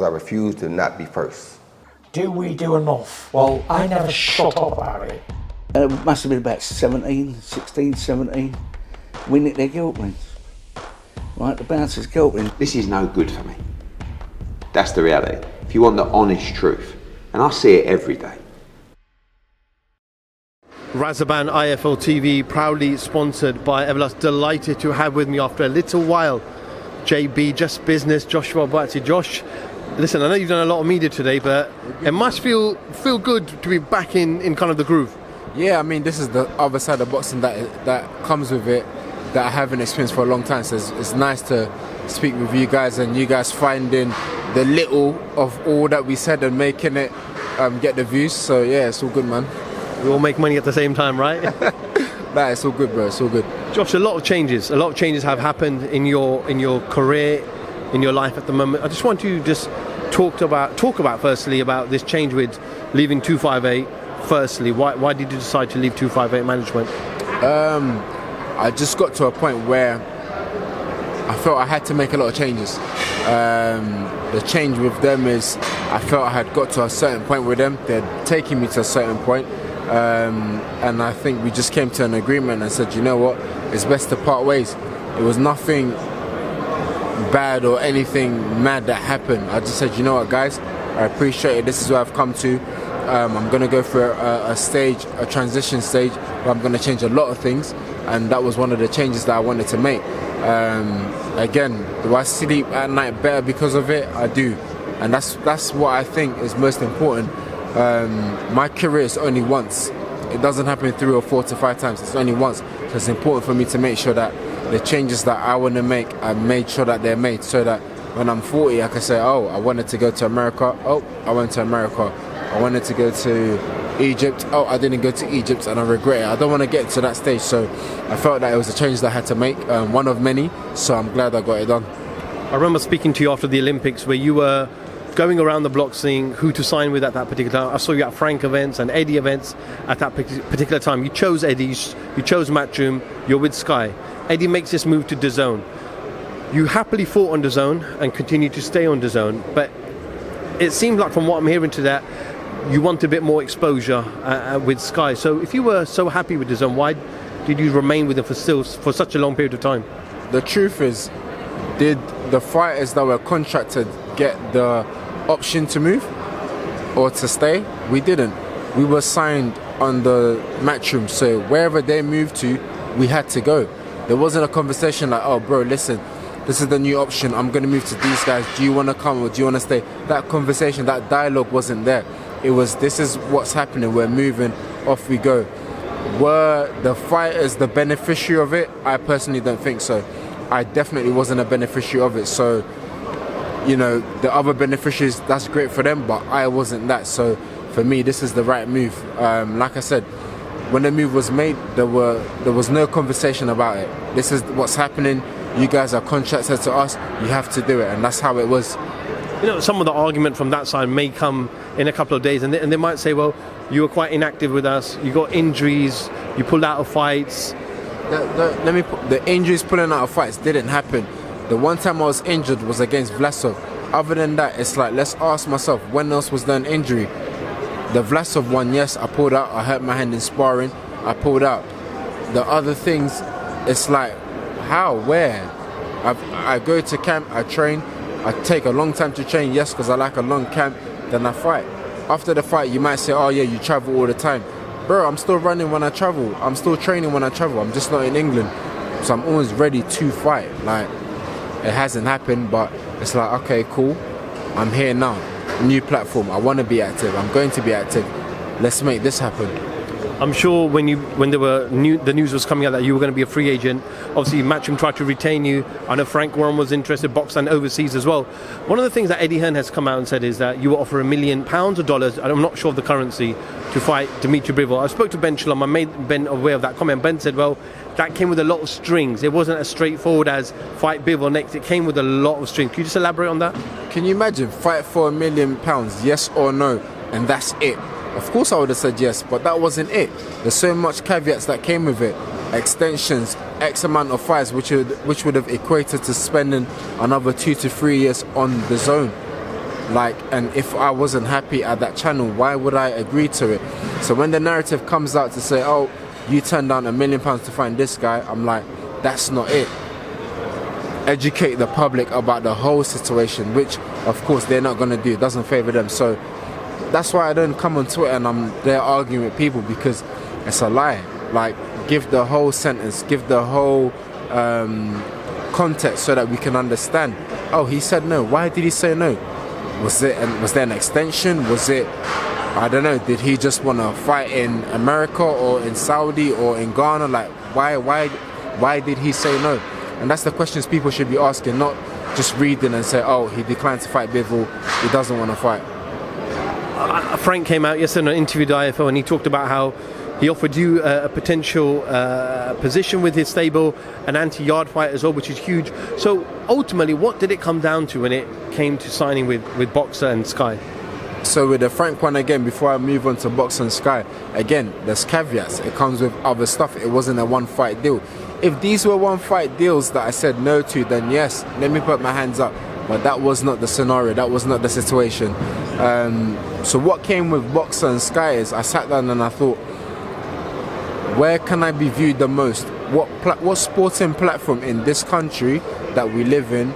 I refuse to not be first. Do we do enough? Well, I never shut up about it. It must have been about 16, 17. We nicked their guilt rings. Right, the bouncer's guilt ring. This is no good for me. That's the reality. If you want the honest truth, and I see it every day. Razaban IFL TV, proudly sponsored by Everlast. Delighted to have with me after a little while JB, Just Business, Joshua Buatsi. Josh, listen, I know you've done a lot of media today, but it must feel good to be back in kind of the groove. Yeah, I mean, this is the other side of boxing that comes with it, that I haven't experienced for a long time. So it's nice to speak with you guys, and you guys finding the little of all that we said and making it get the views. So yeah, it's all good, man. We all make money at the same time, right? Nah, it's all good, bro. It's all good. Josh, a lot of changes have happened in your career, in your life at the moment. I just want to talk about firstly about this change with leaving 258. Firstly, why did you decide to leave 258 management? I just got to a point where I felt I had to make a lot of changes. The change with them is I felt I had got to a certain point with them. They're taking me to a certain point. And I think we just came to an agreement and said, you know what, it's best to part ways. It was nothing bad or anything mad that happened. I just said, you know what, guys, I appreciate it. This is where I've come to. I'm going to go through a transition stage where I'm going to change a lot of things, and that was one of the changes that I wanted to make. Again, do I sleep at night better because of it? I do, and that's what I think is most important. My career is only once. It doesn't happen 3 or 4 to 5 times. It's only once. So it's important for me to make sure that the changes that I want to make, I made sure that they're made, so that when I'm 40, I can say, oh, I wanted to go to America. Oh, I went to America. I wanted to go to Egypt. Oh, I didn't go to Egypt, and I regret it. I don't want to get to that stage. So I felt that it was a change that I had to make, one of many. So I'm glad I got it done. I remember speaking to you after the Olympics, where you were going around the block seeing who to sign with at that particular time. I saw you at Frank events and Eddie events at that particular time. You chose Eddie, you chose Matchroom, you're with Sky. Eddie makes this move to Dazn. You happily fought on Dazn and continue to stay on Dazn, but it seemed like from what I'm hearing to that, you want a bit more exposure with Sky. So if you were so happy with Dazn, why did you remain with them for such a long period of time? The truth is, did the fighters that were contracted get the option to move or to stay? We didn't. We were signed on the Matchroom, so wherever they moved to, we had to go. There wasn't a conversation like, oh bro, listen, this is the new option, I'm going to move to these guys, do you want to come or do you want to stay? That conversation, that dialogue wasn't there. It was, this is what's happening, we're moving, off we go. Were the fighters the beneficiary of it? I personally don't think so. I definitely wasn't a beneficiary of it. So, you know, the other beneficiaries, that's great for them, but I wasn't that. So for me, this is the right move. Like I said, when the move was made, there was no conversation about it. This is what's happening. You guys are contracted to us. You have to do it, and that's how it was. You know, some of the argument from that side may come in a couple of days, and they might say, well, you were quite inactive with us, you got injuries, you pulled out of fights. The injuries, pulling out of fights didn't happen. The one time I was injured was against Vlasov. Other than that, it's like, let's ask myself, when else was there an injury? The Vlasov one, yes, I pulled out, I hurt my hand in sparring, I pulled out. The other things, it's like, how, where? I go to camp, I train, I take a long time to train, yes, because I like a long camp, then I fight. After the fight, you might say, oh yeah, you travel all the time. Bro, I'm still running when I travel. I'm still training when I travel. I'm just not in England. So I'm always ready to fight. Like, it hasn't happened, but it's like, okay, cool. I'm here now. New platform. I want to be active. I'm going to be active. Let's make this happen. I'm sure when the news was coming out that you were going to be a free agent, obviously Matchroom tried to retain you. I know Frank Warren was interested, boxed and overseas as well. One of the things that Eddie Hearn has come out and said is that you will offer £1 million or dollars, I'm not sure of the currency, to fight Dimitri Bivol. I spoke to Ben Shalom, I made Ben aware of that comment. Ben said, well, that came with a lot of strings. It wasn't as straightforward as fight Bivol next. It came with a lot of strings. Can you just elaborate on that? Can you imagine, fight for £1 million, yes or no, and that's it? Of course I would have said yes, but that wasn't it. There's so much caveats that came with it. Extensions, X amount of fights, which would have equated to spending another 2 to 3 years on the zone. Like, and if I wasn't happy at that channel, why would I agree to it? So when the narrative comes out to say, oh, you turned down £1 million to find this guy, I'm like, that's not it. Educate the public about the whole situation, which of course they're not going to do. It doesn't favor them. So that's why I don't come on Twitter and I'm there arguing with people, because it's a lie. Like, give the whole sentence, give the whole context so that we can understand. Oh, he said no. Why did he say no? Was there an extension? Was it, I don't know, did he just want to fight in America or in Saudi or in Ghana? Like, why did he say no? And that's the questions people should be asking, not just reading and say, oh, he declined to fight Bivol, he doesn't want to fight. Frank came out yesterday and interviewed IFO, and he talked about how he offered you a potential position with his stable, an anti-yard fight as well, which is huge. So ultimately, what did it come down to when it came to signing with Boxer and Sky? So with the Frank one again, before I move on to Boxer and Sky, again, there's caveats. It comes with other stuff. It wasn't a one-fight deal. If these were one-fight deals that I said no to, then yes, let me put my hands up. But that was not the scenario. That was not the situation. So what came with Boxer and Sky is I sat down and I thought, where can I be viewed the most? What sporting platform in this country that we live in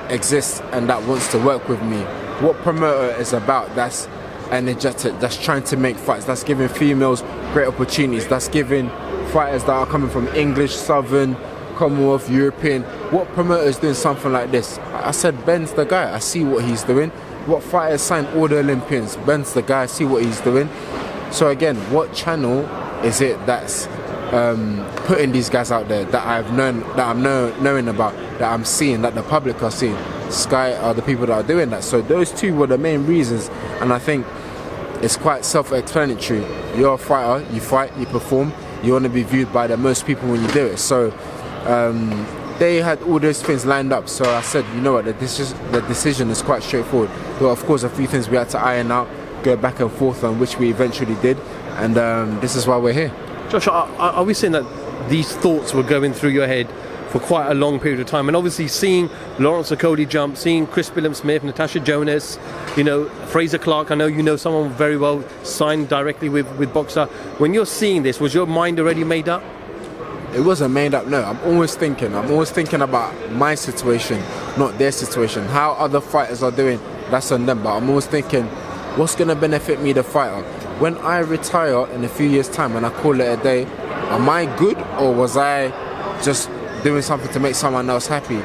exists and that wants to work with me? What promoter is about that's energetic, that's trying to make fights, that's giving females great opportunities, that's giving fighters that are coming from English, Southern, Commonwealth, European? What promoter is doing something like this? I said, Ben's the guy. I see what he's doing. What fighters signed all the Olympians? Ben's the guy. I see what he's doing. So again, what channel is it that's putting these guys out there that I'm knowing about, that I'm seeing, that the public are seeing? Sky are the people that are doing that. So those two were the main reasons, and I think it's quite self-explanatory. You're a fighter, you fight, you perform, you want to be viewed by the most people when you do it. So they had all those things lined up. So I said, you know what, the decision is quite straightforward. But of course, a few things we had to iron out, go back and forth on, which we eventually did. And this is why we're here. Josh, are we saying that these thoughts were going through your head for quite a long period of time? And obviously seeing Lawrence Okoli jump, seeing Chris Billum-Smith, Natasha Jonas, Fraser Clark, I know you know someone very well, signed directly with Boxer. When you're seeing this, was your mind already made up? It wasn't made up, no. I'm always thinking about my situation, not their situation. How other fighters are doing, that's on them. But I'm always thinking, what's going to benefit me, the fighter? When I retire in a few years' time and I call it a day, am I good, or was I just doing something to make someone else happy?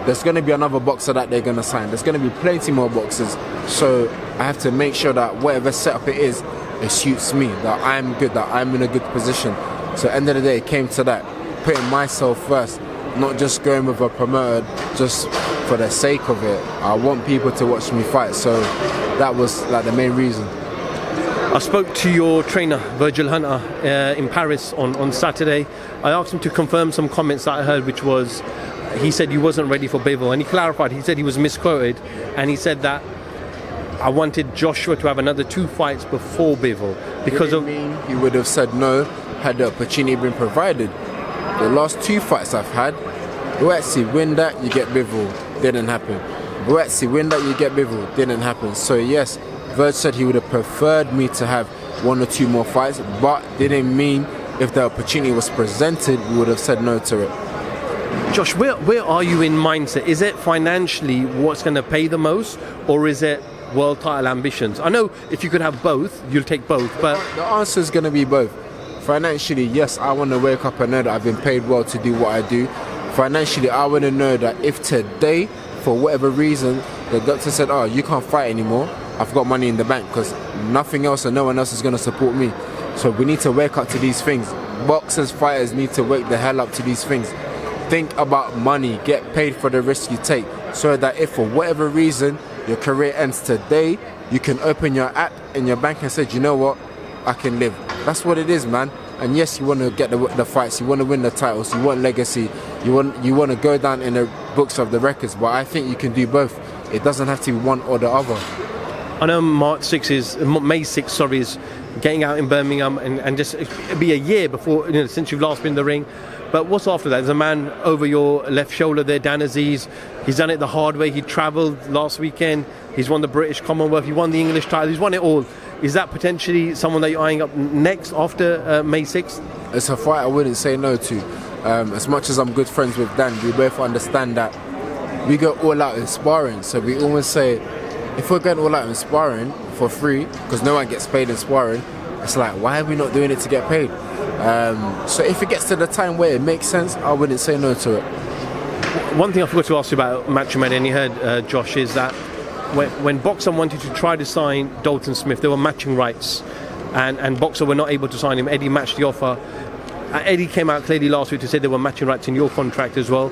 There's going to be another boxer that they're going to sign. There's going to be plenty more boxers. So I have to make sure that whatever setup it is, it suits me, that I'm good, that I'm in a good position. So at the end of the day, it came to that, putting myself first, not just going with a promoter just for the sake of it. I want people to watch me fight. So that was like the main reason. I spoke to your trainer, Virgil Hunter, in Paris on Saturday. I asked him to confirm some comments that I heard, which was, he said he wasn't ready for Bivol, and he clarified, he said he was misquoted, and he said that I wanted Joshua to have another 2 fights before Bivol because of... He would have said no had the opportunity been provided. The last 2 fights I've had, Buatsi, win that, you get Bivol, didn't happen. Buatsi, win that, you get Bivol, didn't happen. So yes, Verge said he would have preferred me to have 1 or 2 more fights, but didn't mean if the opportunity was presented, we would have said no to it. Josh, where are you in mindset? Is it financially what's going to pay the most, or is it world title ambitions? I know if you could have both, you'll take both, but... The answer is going to be both. Financially, yes, I want to wake up and know that I've been paid well to do what I do. Financially, I want to know that if today, for whatever reason, the doctor said, oh, you can't fight anymore, I've got money in the bank, because nothing else and no one else is going to support me. So we need to wake up to these things. Boxers, fighters need to wake the hell up to these things. Think about money, get paid for the risk you take, so that if for whatever reason your career ends today, you can open your app in your bank and say, you know what, I can live. That's what it is, man. And yes, you want to get the fights, you want to win the titles, you want legacy, you want to go down in the books of the records, but I think you can do both. It doesn't have to be one or the other. I know May 6th is getting out in Birmingham, and just it'll be a year before, since you've last been in the ring. But what's after that? There's a man over your left shoulder there, Dan Aziz. He's done it the hard way. He travelled last weekend, He's won the British Commonwealth. He won the English title. He's won it all. Is that potentially someone that you're eyeing up next after May 6th? It's a fight I wouldn't say no to. As much as I'm good friends with Dan, we both understand that we go all out in sparring. So we always say, if we're going all out in sparring for free, because no one gets paid in sparring, it's like, why are we not doing it to get paid? So if it gets to the time where it makes sense, I wouldn't say no to it. One thing I forgot to ask you about Matchroom, and you heard, Josh, is that when Boxer wanted to try to sign Dalton Smith, there were matching rights, and Boxer were not able to sign him. Eddie matched the offer. Eddie came out clearly last week to say there were matching rights in your contract as well.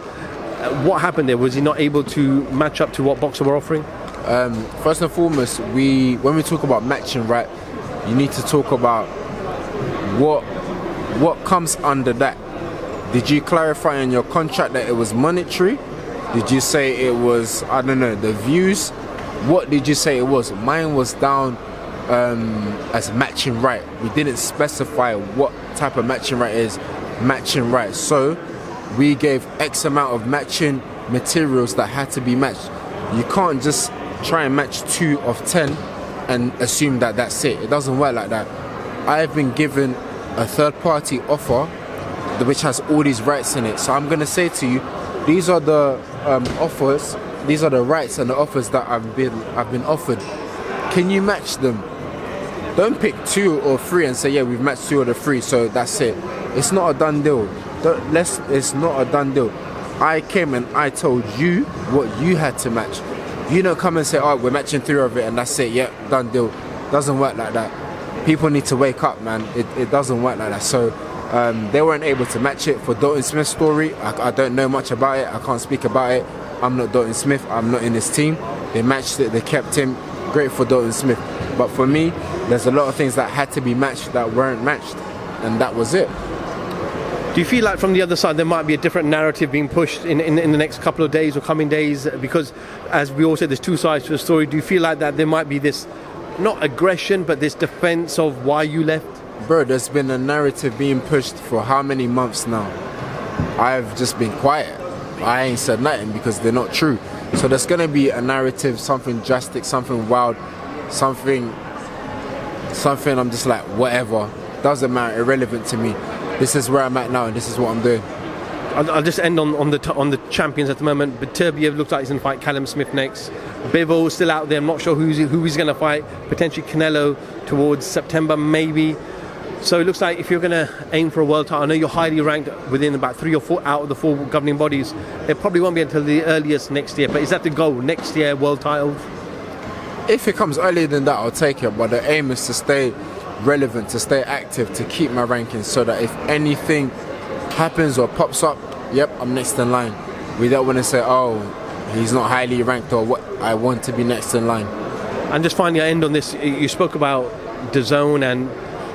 What happened there? Was he not able to match up to what Boxer were offering? First and foremost, when we talk about matching right, you need to talk about what comes under that. Did you clarify in your contract that it was monetary? Did you say it was, I don't know, the views? What did you say it was? Mine was down as matching right. We didn't specify what type of matching right is matching right. So we gave X amount of matching materials that had to be matched. You can't just try and match 2 of 10 and assume that that's it. It doesn't work like that. I have been given a third party offer which has all these rights in it. So I'm going to say to you, these are the offers, these are the rights and the offers that I've been offered. Can you match them? Don't pick 2 or 3 and say, yeah, we've matched 2 of the 3, so that's it. It's not a done deal. It's not a done deal. I came and I told you what you had to match. You don't come and say, oh, we're matching 3 of it and that's it, yeah, done deal. Doesn't work like that. People need to wake up, man. It doesn't work like that. So they weren't able to match it. For Dalton Smith's story, I don't know much about it. I can't speak about it. I'm not Dalton Smith. I'm not in this team. They matched it. They kept him. Great for Dalton Smith. But for me, there's a lot of things that had to be matched that weren't matched. And that was it. Do you feel like from the other side there might be a different narrative being pushed in the next couple of days or coming days? Because as we all said, there's 2 sides to the story. Do you feel like that there might be this, not aggression, but this defense of why you left? Bro, there's been a narrative being pushed for how many months now? I've just been quiet. I ain't said nothing because they're not true. So there's going to be a narrative, something drastic, something wild, something I'm just like, whatever. Doesn't matter, irrelevant to me. This is where I'm at now and this is what I'm doing. I'll just end on the champions at the moment. But Turbiev looks like he's going to fight Callum Smith next. Bivol still out there. I'm not sure who he's going to fight. Potentially Canelo towards September, maybe. So it looks like if you're going to aim for a world title, I know you're highly ranked within about 3 or 4 out of the 4 governing bodies. It probably won't be until the earliest next year. But is that the goal, next year, world title? If it comes earlier than that, I'll take it. But the aim is to stay relevant, to stay active, to keep my rankings so that if anything happens or pops up, yep, I'm next in line. We don't want to say, oh, he's not highly ranked or what. I want to be next in line. And just finally, I end on this. You spoke about Dazn and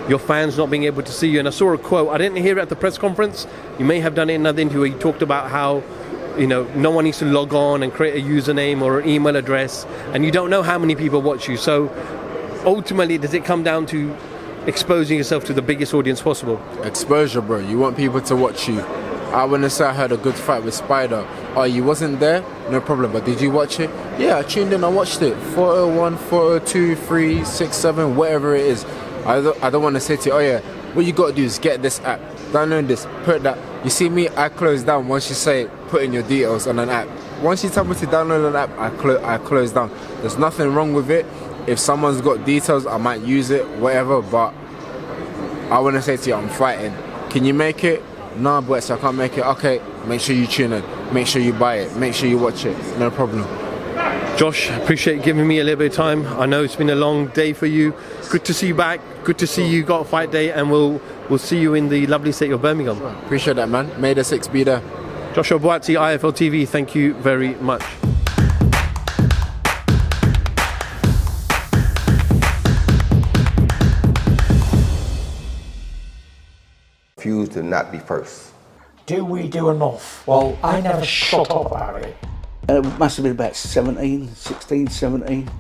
your fans not being able to see you. And I saw a quote. I didn't hear it at the press conference. You may have done it in another interview where you talked about how, no one needs to log on and create a username or an email address. And you don't know how many people watch you. So ultimately, does it come down to exposing yourself to the biggest audience possible? Exposure, bro. You want people to watch you. I wouldn't say I heard a good fight with Spider. Oh, you wasn't there? No problem. But did you watch it? Yeah, I tuned in, I watched it. 401, 402, 3, 6, 7, whatever it is. I don't want to say to you, oh yeah, what you got to do is get this app, download this, put that. You see me, I close down once you say put in your details on an app. Once you tell me to download an app, I close down. There's nothing wrong with it. If someone's got details, I might use it, whatever, but I want to say to you, I'm fighting. Can you make it? No, Buatsi, I can't make it. Okay, make sure you tune in. Make sure you buy it. Make sure you watch it. No problem. Josh, appreciate you giving me a little bit of time. I know it's been a long day for you. Good to see you back. Good to see you got a fight day, and we'll see you in the lovely city of Birmingham. Appreciate that, man. May the 6 be there. Joshua Buatsi, IFL TV, thank you very much. Refuse to not be first. Do we do enough? Well, I never shut up about it. It must have been about 16, 17.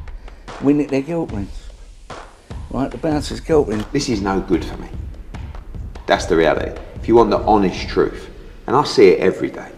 We nicked their guilt rings. Right, the bouncer's guilt rings. This is no good for me. That's the reality. If you want the honest truth, and I see it every day,